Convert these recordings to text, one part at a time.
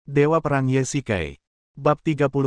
Dewa Perang Yesikai. Bab 39.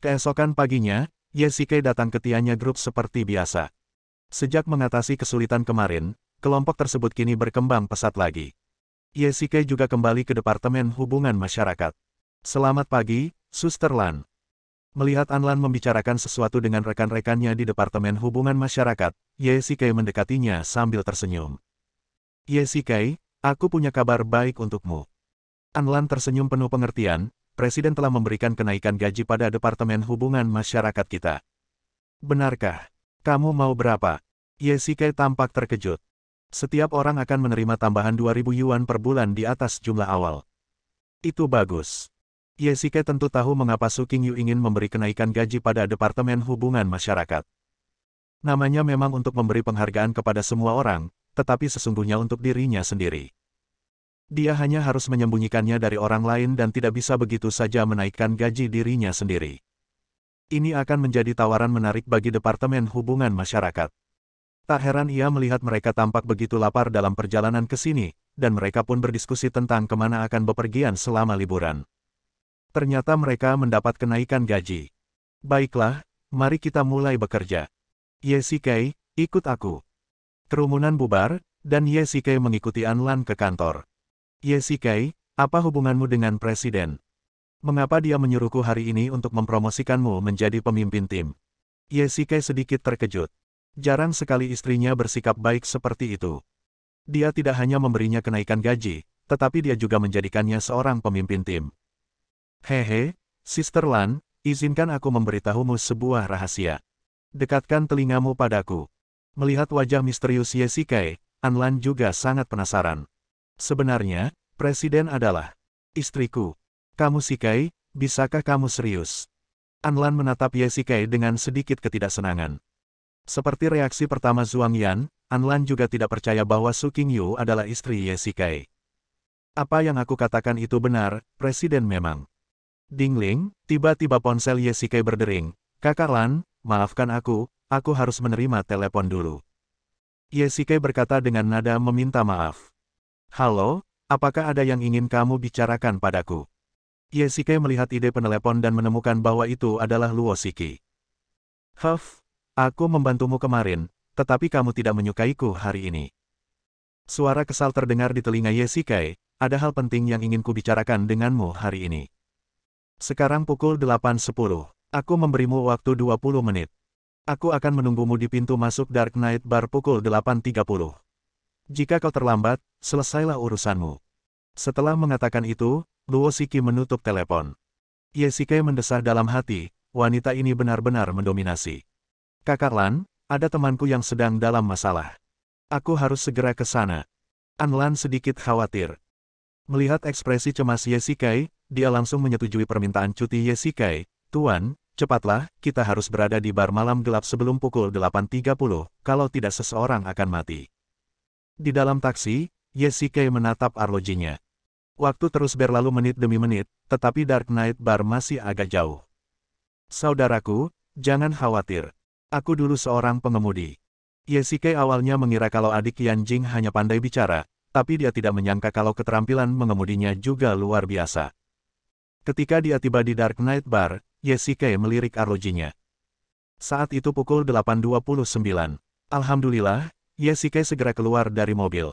Keesokan paginya, Yesikai datang ke Tianya Group seperti biasa. Sejak mengatasi kesulitan kemarin, kelompok tersebut kini berkembang pesat lagi. Yesikai juga kembali ke Departemen Hubungan Masyarakat. Selamat pagi, Suster Lan. Melihat Anlan membicarakan sesuatu dengan rekan-rekannya di Departemen Hubungan Masyarakat, Yesikai mendekatinya sambil tersenyum. Yesikai, aku punya kabar baik untukmu. Anlan tersenyum penuh pengertian, Presiden telah memberikan kenaikan gaji pada Departemen Hubungan Masyarakat kita. Benarkah? Kamu mau berapa? Yesikai tampak terkejut. Setiap orang akan menerima tambahan 2.000 yuan per bulan di atas jumlah awal. Itu bagus. Yesikai tentu tahu mengapa Su Qingyu ingin memberi kenaikan gaji pada Departemen Hubungan Masyarakat. Namanya memang untuk memberi penghargaan kepada semua orang, tetapi sesungguhnya untuk dirinya sendiri. Dia hanya harus menyembunyikannya dari orang lain dan tidak bisa begitu saja menaikkan gaji dirinya sendiri. Ini akan menjadi tawaran menarik bagi Departemen Hubungan Masyarakat. Tak heran ia melihat mereka tampak begitu lapar dalam perjalanan ke sini, dan mereka pun berdiskusi tentang kemana akan bepergian selama liburan. Ternyata mereka mendapat kenaikan gaji. Baiklah, mari kita mulai bekerja. Yesikai, ikut aku. Kerumunan bubar, dan Yesikai mengikuti Anlan ke kantor. Yesikai, apa hubunganmu dengan Presiden? Mengapa dia menyuruhku hari ini untuk mempromosikanmu menjadi pemimpin tim? Yesikai sedikit terkejut. Jarang sekali istrinya bersikap baik seperti itu. Dia tidak hanya memberinya kenaikan gaji, tetapi dia juga menjadikannya seorang pemimpin tim. Hehe, Sister Lan, izinkan aku memberitahumu sebuah rahasia. Dekatkan telingamu padaku. Melihat wajah misterius Yesikai, Anlan juga sangat penasaran. Sebenarnya, Presiden adalah istriku. Kamu Sikai, bisakah kamu serius? Anlan menatap Yesikai dengan sedikit ketidaksenangan. Seperti reaksi pertama Zhuang Yan, Anlan juga tidak percaya bahwa Su Qingyu adalah istri Yesikai. Apa yang aku katakan itu benar, Presiden memang. Dingling, tiba-tiba ponsel Yesikai berdering. Kakak Lan, maafkan aku harus menerima telepon dulu. Yesikai berkata dengan nada meminta maaf. Halo, apakah ada yang ingin kamu bicarakan padaku? Yesikai melihat ide penelepon dan menemukan bahwa itu adalah Luo Shiki. Aku membantumu kemarin, tetapi kamu tidak menyukaiku hari ini. Suara kesal terdengar di telinga Yesikai, ada hal penting yang ingin kubicarakan denganmu hari ini. Sekarang pukul 8.10, aku memberimu waktu 20 menit. Aku akan menunggumu di pintu masuk Dark Knight Bar pukul 8.30. Jika kau terlambat, selesailah urusanmu. Setelah mengatakan itu, Luo Shiki menutup telepon. Yesikai mendesah dalam hati, wanita ini benar-benar mendominasi. Kakak Lan, ada temanku yang sedang dalam masalah. Aku harus segera ke sana. Anlan sedikit khawatir. Melihat ekspresi cemas Yesikai, dia langsung menyetujui permintaan cuti Yesikai. Tuan, cepatlah, kita harus berada di bar malam gelap sebelum pukul 8.30, kalau tidak seseorang akan mati. Di dalam taksi, Yesikai menatap arlojinya. Waktu terus berlalu menit demi menit, tetapi Dark Knight Bar masih agak jauh. Saudaraku, jangan khawatir. Aku dulu seorang pengemudi. Yesikai awalnya mengira kalau adik Yanjing hanya pandai bicara, tapi dia tidak menyangka kalau keterampilan mengemudinya juga luar biasa. Ketika dia tiba di Dark Knight Bar, Yesikai melirik arlojinya. Saat itu pukul 8.29. Alhamdulillah, Yesikai segera keluar dari mobil.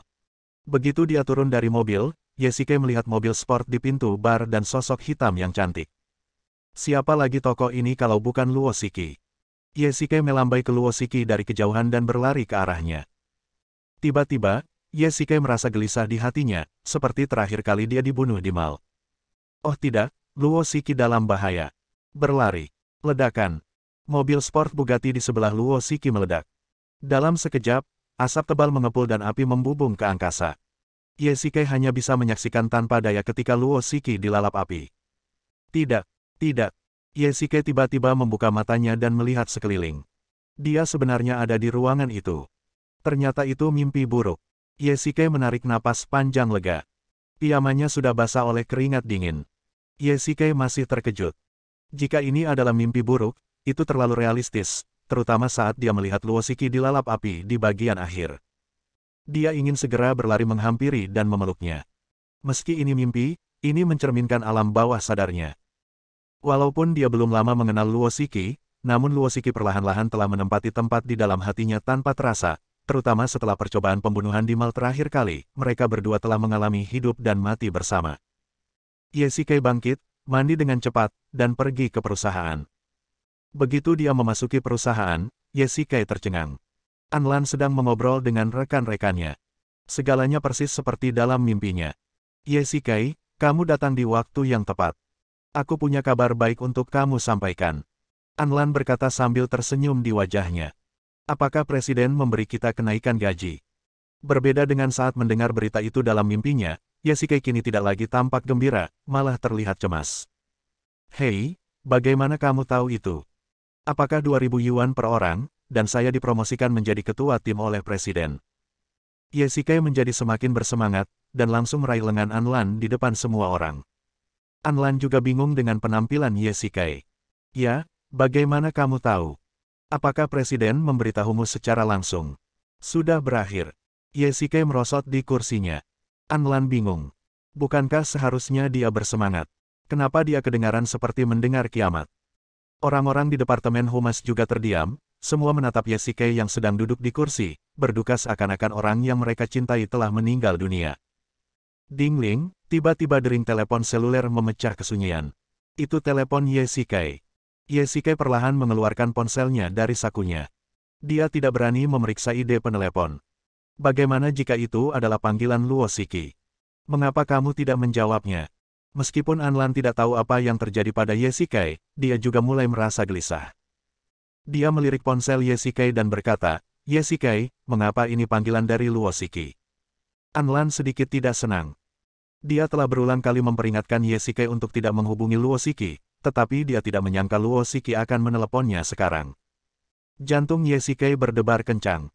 Begitu dia turun dari mobil, Yesikai melihat mobil sport di pintu bar dan sosok hitam yang cantik. Siapa lagi tokoh ini kalau bukan Luo Shiki? Yesikai melambai ke Luo Shiki dari kejauhan dan berlari ke arahnya. Tiba-tiba, Yesikai merasa gelisah di hatinya, seperti terakhir kali dia dibunuh di mal. Oh tidak, Luo Shiki dalam bahaya. Berlari. Ledakan. Mobil sport Bugatti di sebelah Luo Shiki meledak. Dalam sekejap, asap tebal mengepul dan api membubung ke angkasa. Yesikai hanya bisa menyaksikan tanpa daya ketika Luo Shiki dilalap api. Tidak. Yesikai tiba-tiba membuka matanya dan melihat sekeliling. Dia sebenarnya ada di ruangan itu. Ternyata itu mimpi buruk. Yesikai menarik napas panjang lega. Pijamannya sudah basah oleh keringat dingin. Yesikai masih terkejut. Jika ini adalah mimpi buruk, itu terlalu realistis, terutama saat dia melihat Luo Shiki dilalap api di bagian akhir. Dia ingin segera berlari menghampiri dan memeluknya. Meski ini mimpi, Ini mencerminkan alam bawah sadarnya. Walaupun dia belum lama mengenal Luo Shiki, namun Luo Shiki perlahan-lahan telah menempati tempat di dalam hatinya tanpa terasa, terutama setelah percobaan pembunuhan di Mal terakhir kali, mereka berdua telah mengalami hidup dan mati bersama. Ye Shikai bangkit, mandi dengan cepat, dan pergi ke perusahaan. Begitu dia memasuki perusahaan, Ye Shikai tercengang. Anlan sedang mengobrol dengan rekan-rekannya. Segalanya persis seperti dalam mimpinya. Ye Shikai, kamu datang di waktu yang tepat. Aku punya kabar baik untuk kamu sampaikan. Anlan berkata sambil tersenyum di wajahnya. Apakah Presiden memberi kita kenaikan gaji? Berbeda dengan saat mendengar berita itu dalam mimpinya, Ye Shikai kini tidak lagi tampak gembira, malah terlihat cemas. Hei, bagaimana kamu tahu itu? Apakah 2.000 yuan per orang, dan saya dipromosikan menjadi ketua tim oleh Presiden? Ye Shikai menjadi semakin bersemangat, dan langsung meraih lengan Anlan di depan semua orang. Anlan juga bingung dengan penampilan Ye Shikai. Ya, bagaimana kamu tahu? Apakah Presiden memberitahumu secara langsung? Sudah berakhir. Ye Shikai merosot di kursinya. Anlan bingung. Bukankah seharusnya dia bersemangat? Kenapa dia kedengaran seperti mendengar kiamat? Orang-orang di Departemen Humas juga terdiam, semua menatap Ye Shikai yang sedang duduk di kursi, berduka seakan-akan orang yang mereka cintai telah meninggal dunia. Dingling, tiba-tiba dering telepon seluler memecah kesunyian. Itu telepon Ye Shikai. Ye Shikai perlahan mengeluarkan ponselnya dari sakunya. Dia tidak berani memeriksa ide penelepon. Bagaimana jika itu adalah panggilan Luo Shiki? Mengapa kamu tidak menjawabnya? Meskipun Anlan tidak tahu apa yang terjadi pada Ye Shikai, dia juga mulai merasa gelisah. Dia melirik ponsel Ye Shikai dan berkata, Ye Shikai, mengapa ini panggilan dari Luo Shiki? Anlan sedikit tidak senang. Dia telah berulang kali memperingatkan Ye Shikai untuk tidak menghubungi Luo Shiki, tetapi dia tidak menyangka Luo Shiki akan meneleponnya sekarang. Jantung Ye Shikai berdebar kencang.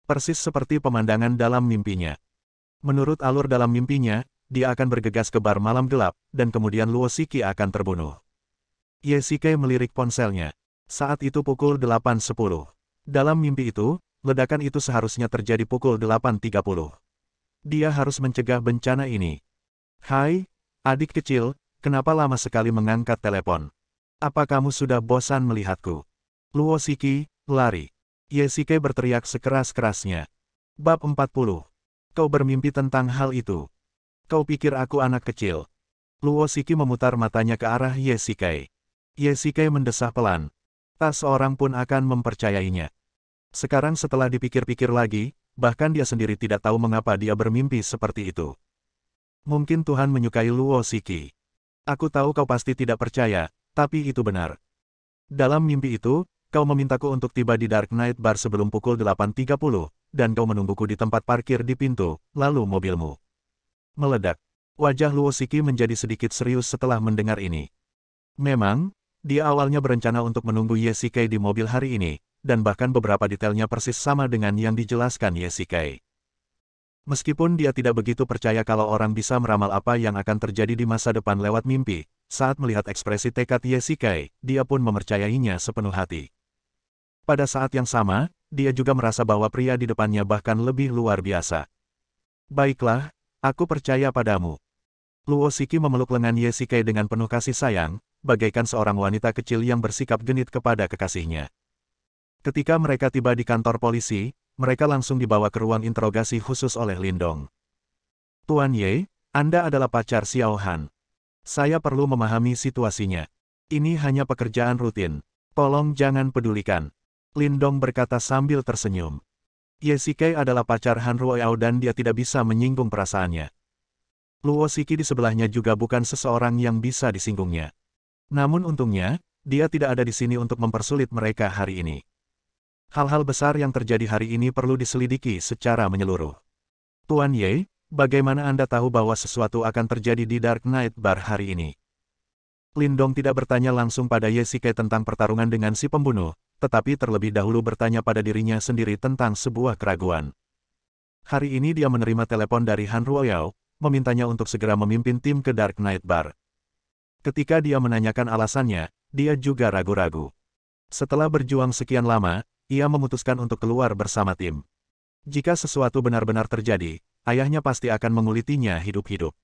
Persis seperti pemandangan dalam mimpinya. Menurut alur dalam mimpinya, dia akan bergegas ke bar malam gelap, dan kemudian Luo Shiki akan terbunuh. Ye Shikai melirik ponselnya. Saat itu pukul 8.10. Dalam mimpi itu, ledakan itu seharusnya terjadi pukul 8.30. Dia harus mencegah bencana ini. Hai, adik kecil, kenapa lama sekali mengangkat telepon? Apa kamu sudah bosan melihatku? Luo Shiki, lari. Ye Shikai berteriak sekeras-kerasnya. Bab 40. Kau bermimpi tentang hal itu. Kau pikir aku anak kecil? Luo Shiki memutar matanya ke arah Ye Shikai. Ye Shikai mendesah pelan. Tak seorang pun akan mempercayainya. Sekarang setelah dipikir-pikir lagi, bahkan dia sendiri tidak tahu mengapa dia bermimpi seperti itu. Mungkin Tuhan menyukai Luo Shiki. Aku tahu kau pasti tidak percaya, tapi itu benar. Dalam mimpi itu, kau memintaku untuk tiba di Dark Knight Bar sebelum pukul 8.30, dan kau menungguku di tempat parkir di pintu, lalu mobilmu meledak. Wajah Luo Shiki menjadi sedikit serius setelah mendengar ini. Memang, dia awalnya berencana untuk menunggu Ye Shikai di mobil hari ini, dan bahkan beberapa detailnya persis sama dengan yang dijelaskan Ye Shikai. Meskipun dia tidak begitu percaya kalau orang bisa meramal apa yang akan terjadi di masa depan lewat mimpi, saat melihat ekspresi tekad Ye Shikai, dia pun mempercayainya sepenuh hati. Pada saat yang sama, dia juga merasa bahwa pria di depannya bahkan lebih luar biasa. Baiklah, aku percaya padamu. Luo Shiki memeluk lengan Ye Shikai dengan penuh kasih sayang, bagaikan seorang wanita kecil yang bersikap genit kepada kekasihnya. Ketika mereka tiba di kantor polisi, mereka langsung dibawa ke ruang interogasi khusus oleh Lindong. Tuan Ye, Anda adalah pacar Xiao Han. Saya perlu memahami situasinya. Ini hanya pekerjaan rutin. Tolong jangan pedulikan. Lindong berkata sambil tersenyum. Ye Shikai adalah pacar Han Ruoyao dan dia tidak bisa menyinggung perasaannya. Luo Shiki di sebelahnya juga bukan seseorang yang bisa disinggungnya. Namun untungnya, dia tidak ada di sini untuk mempersulit mereka hari ini. Hal-hal besar yang terjadi hari ini perlu diselidiki secara menyeluruh. Tuan Ye, bagaimana Anda tahu bahwa sesuatu akan terjadi di Dark Knight Bar hari ini? Lindong tidak bertanya langsung pada Ye Shikai tentang pertarungan dengan si pembunuh, tetapi terlebih dahulu bertanya pada dirinya sendiri tentang sebuah keraguan. Hari ini dia menerima telepon dari Han Ruoyao, memintanya untuk segera memimpin tim ke Dark Knight Bar. Ketika dia menanyakan alasannya, dia juga ragu-ragu. Setelah berjuang sekian lama, ia memutuskan untuk keluar bersama tim. Jika sesuatu benar-benar terjadi, ayahnya pasti akan mengulitinya hidup-hidup.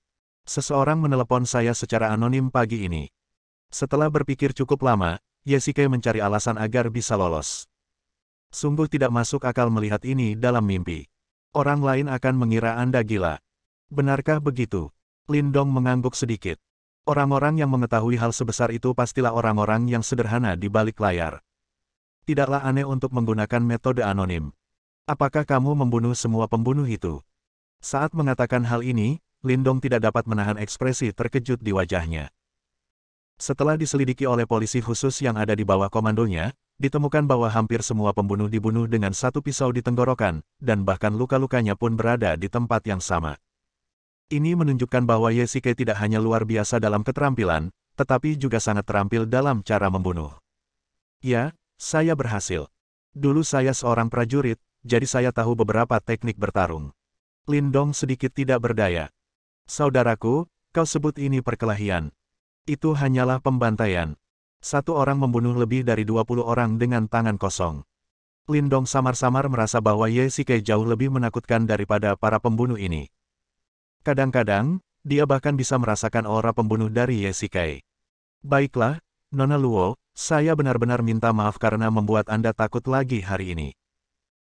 Seseorang menelepon saya secara anonim pagi ini. Setelah berpikir cukup lama, Yesike mencari alasan agar bisa lolos. Sungguh tidak masuk akal melihat ini dalam mimpi. Orang lain akan mengira Anda gila. Benarkah begitu? Lindong mengangguk sedikit. Orang-orang yang mengetahui hal sebesar itu pastilah orang-orang yang sederhana di balik layar. Tidaklah aneh untuk menggunakan metode anonim. Apakah kamu membunuh semua pembunuh itu? Saat mengatakan hal ini, Lindong tidak dapat menahan ekspresi terkejut di wajahnya. Setelah diselidiki oleh polisi khusus yang ada di bawah komandonya, ditemukan bahwa hampir semua pembunuh dibunuh dengan satu pisau di tenggorokan, dan bahkan luka-lukanya pun berada di tempat yang sama. Ini menunjukkan bahwa Yesike tidak hanya luar biasa dalam keterampilan, tetapi juga sangat terampil dalam cara membunuh. Ya, saya berhasil. Dulu saya seorang prajurit, jadi saya tahu beberapa teknik bertarung. Lindong sedikit tidak berdaya. Saudaraku, kau sebut ini perkelahian. Itu hanyalah pembantaian. Satu orang membunuh lebih dari 20 orang dengan tangan kosong. Lindong samar-samar merasa bahwa Yesike jauh lebih menakutkan daripada para pembunuh ini. Kadang-kadang, dia bahkan bisa merasakan aura pembunuh dari Yesike. Baiklah, Nona Luo, saya benar-benar minta maaf karena membuat Anda takut lagi hari ini.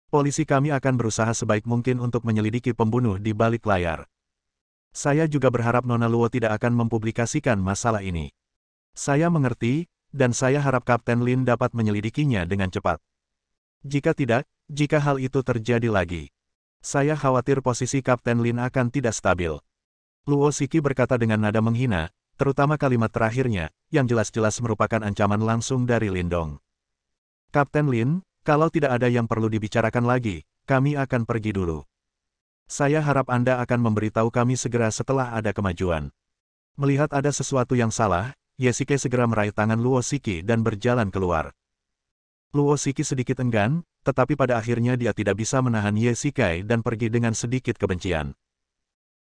Polisi kami akan berusaha sebaik mungkin untuk menyelidiki pembunuh di balik layar. Saya juga berharap Nona Luo tidak akan mempublikasikan masalah ini. Saya mengerti, dan saya harap Kapten Lin dapat menyelidikinya dengan cepat. Jika tidak, jika hal itu terjadi lagi, saya khawatir posisi Kapten Lin akan tidak stabil. Luo Shiki berkata dengan nada menghina, terutama kalimat terakhirnya, yang jelas-jelas merupakan ancaman langsung dari Lindong. Kapten Lin, kalau tidak ada yang perlu dibicarakan lagi, kami akan pergi dulu. Saya harap Anda akan memberitahu kami segera setelah ada kemajuan. Melihat ada sesuatu yang salah, Yesike segera meraih tangan Luo Shiki dan berjalan keluar. Luo Shiki sedikit enggan, tetapi pada akhirnya dia tidak bisa menahan Yesike dan pergi dengan sedikit kebencian.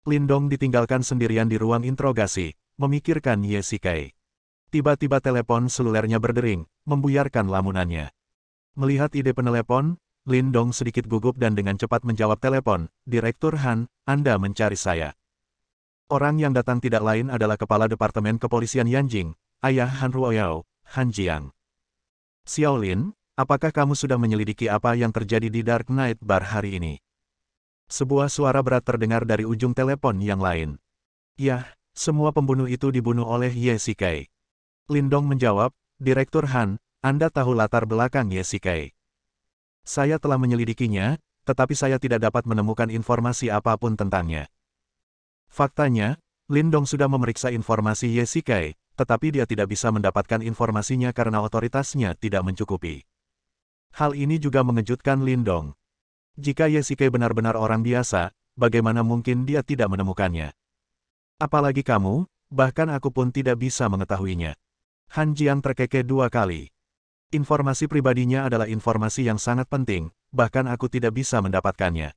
Lindong ditinggalkan sendirian di ruang interogasi, memikirkan Yesike. Tiba-tiba telepon selulernya berdering, membuyarkan lamunannya. Melihat ide penelepon, Lindong sedikit gugup dan dengan cepat menjawab telepon, "Direktur Han, Anda mencari saya." Orang yang datang tidak lain adalah Kepala Departemen Kepolisian Yanjing, ayah Han Ruoyao, Han Jiang. "Xiao Lin, apakah kamu sudah menyelidiki apa yang terjadi di Dark Knight Bar hari ini?" Sebuah suara berat terdengar dari ujung telepon yang lain. "Ya, semua pembunuh itu dibunuh oleh Yesike." Lindong menjawab, "Direktur Han, Anda tahu latar belakang Yesike." "Saya telah menyelidikinya, tetapi saya tidak dapat menemukan informasi apapun tentangnya." Faktanya, Lindong sudah memeriksa informasi Yesike, tetapi dia tidak bisa mendapatkan informasinya karena otoritasnya tidak mencukupi. Hal ini juga mengejutkan Lindong. Jika Yesike benar-benar orang biasa, bagaimana mungkin dia tidak menemukannya? Apalagi kamu, bahkan aku pun tidak bisa mengetahuinya. Han Jiang terkekeh 2 kali. Informasi pribadinya adalah informasi yang sangat penting, bahkan aku tidak bisa mendapatkannya.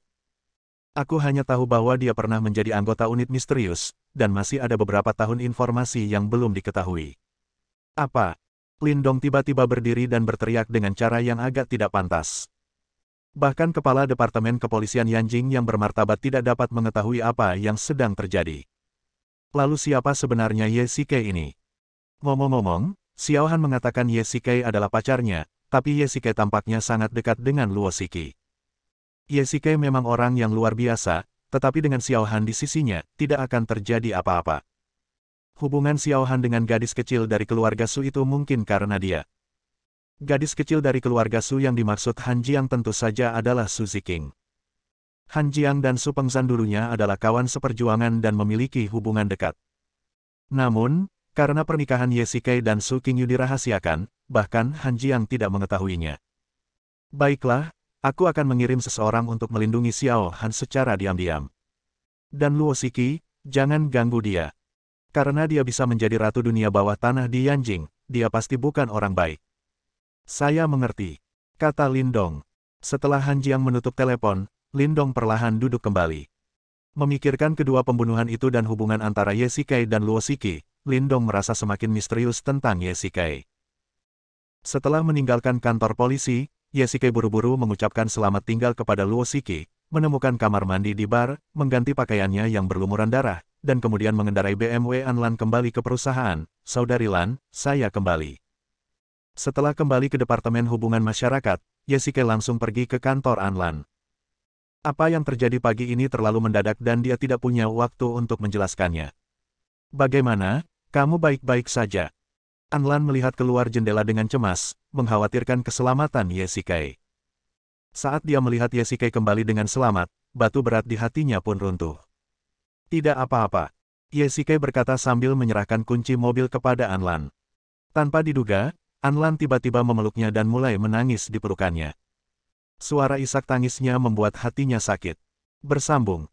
Aku hanya tahu bahwa dia pernah menjadi anggota unit misterius, dan masih ada beberapa tahun informasi yang belum diketahui. "Apa?" Lindong tiba-tiba berdiri dan berteriak dengan cara yang agak tidak pantas. Bahkan Kepala Departemen Kepolisian Yanjing yang bermartabat tidak dapat mengetahui apa yang sedang terjadi. Lalu siapa sebenarnya Yesike ini? Ngomong-ngomong, Xiao Han mengatakan Yesike adalah pacarnya, tapi Yesike tampaknya sangat dekat dengan Luo Shiki. Yesike memang orang yang luar biasa, tetapi dengan Xiao Han di sisinya, tidak akan terjadi apa-apa. Hubungan Xiao Han dengan gadis kecil dari keluarga Su itu mungkin karena dia. Gadis kecil dari keluarga Su yang dimaksud Han Jiang tentu saja adalah Su Ziking. Han Jiang dan Su Pengzan dulunya adalah kawan seperjuangan dan memiliki hubungan dekat. Namun, karena pernikahan Yesike dan Su Qingyu dirahasiakan, bahkan Han Jiang tidak mengetahuinya. "Baiklah, aku akan mengirim seseorang untuk melindungi Xiao Han secara diam-diam. Dan Luo Shiki, jangan ganggu dia. Karena dia bisa menjadi ratu dunia bawah tanah di Yanjing, dia pasti bukan orang baik." "Saya mengerti," kata Lindong. Setelah Han Jiang menutup telepon, Lindong perlahan duduk kembali. Memikirkan kedua pembunuhan itu dan hubungan antara Yesike dan Luo Shiki, Lindong merasa semakin misterius tentang Yesike. Setelah meninggalkan kantor polisi, Yesike buru-buru mengucapkan selamat tinggal kepada Luo Shiki, menemukan kamar mandi di bar, mengganti pakaiannya yang berlumuran darah, dan kemudian mengendarai BMW Anlan kembali ke perusahaan. Saudari Lan, saya kembali. Setelah kembali ke Departemen Hubungan Masyarakat, Yesike langsung pergi ke kantor Anlan. Apa yang terjadi pagi ini terlalu mendadak dan dia tidak punya waktu untuk menjelaskannya. Bagaimana? Kamu baik-baik saja? Anlan melihat keluar jendela dengan cemas, mengkhawatirkan keselamatan Yesike. Saat dia melihat Yesike kembali dengan selamat, batu berat di hatinya pun runtuh. Tidak apa-apa. Yesike berkata sambil menyerahkan kunci mobil kepada Anlan. Tanpa diduga, Anlan tiba-tiba memeluknya dan mulai menangis di pelukannya. Suara isak tangisnya membuat hatinya sakit. Bersambung.